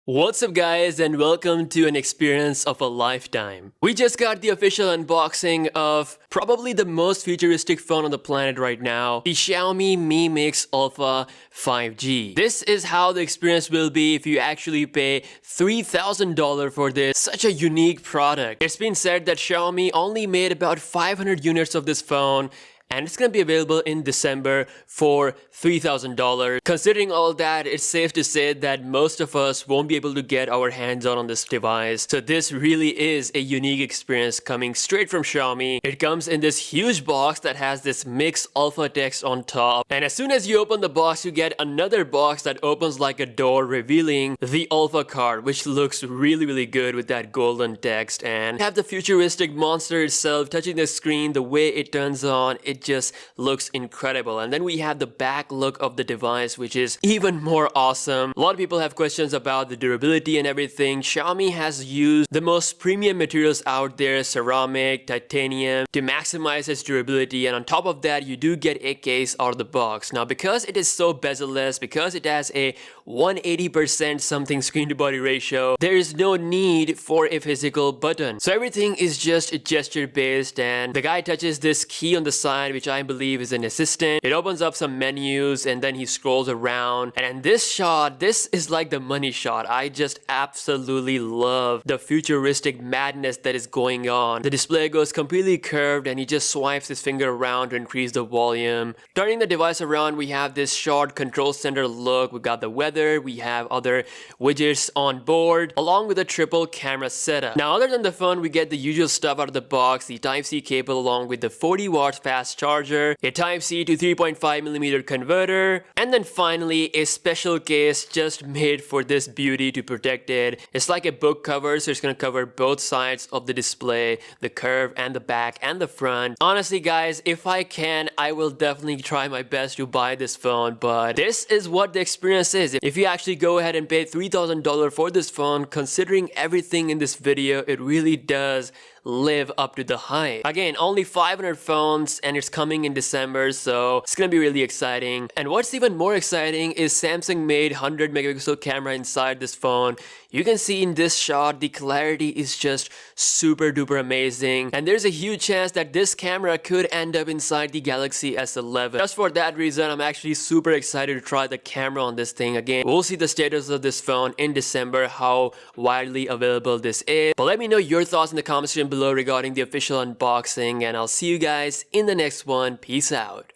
What's up guys, and welcome to an experience of a lifetime. We just got the official unboxing of probably the most futuristic phone on the planet right now, the Xiaomi Mi Mix Alpha 5G. This is how the experience will be if you actually pay $3,000 for this. Such a unique product. It's been said that Xiaomi only made about 500 units of this phone, and it's gonna be available in December for $3,000. Considering all that, it's safe to say that most of us won't be able to get our hands on this device. So this really is a unique experience coming straight from Xiaomi. It comes in this huge box that has this Mix Alpha text on top. And as soon as you open the box, you get another box that opens like a door, revealing the Alpha card, which looks really good with that golden text. And have the futuristic monster itself touching the screen. The way it turns on, it just looks incredible. And then we have the back look of the device, which is even more awesome. A lot of people have questions about the durability and everything. Xiaomi has used the most premium materials out there, ceramic, titanium, to maximize its durability, and on top of that you do get a case out of the box. Now because it is so bezel-less, because it has a 180% something screen to body ratio, there is no need for a physical button. So everything is just gesture based, and the guy touches this key on the side, which I believe is an assistant. It opens up some menus, and then he scrolls around. And in this shot, this is like the money shot. I just absolutely love the futuristic madness that is going on. The display goes completely curved, and he just swipes his finger around to increase the volume. Turning the device around, we have this short control center look. We've got the weather, we have other widgets on board, along with a triple camera setup. Now other than the phone, we get the usual stuff out of the box: the Type-C cable along with the 40 watts fast charger, a Type-C to 3.5mm converter, and then finally a special case just made for this beauty to protect it. It's like a book cover, so it's gonna cover both sides of the display, the curve and the back and the front. Honestly guys, if I can, I will definitely try my best to buy this phone, but this is what the experience is. If you actually go ahead and pay $3,000 for this phone, considering everything in this video, it really does live up to the hype. Again, only 500 phones, and it's coming in December, so it's gonna be really exciting. And what's even more exciting is Samsung made 100 megapixel camera inside this phone. You can see in this shot, the clarity is just super duper amazing, and there's a huge chance that this camera could end up inside the Galaxy S11. Just for that reason, I'm actually super excited to try the camera on this thing. Again, we'll see the status of this phone in December, how widely available this is. But let me know your thoughts in the comment section below regarding the official unboxing, and I'll see you guys in the next one. Peace out.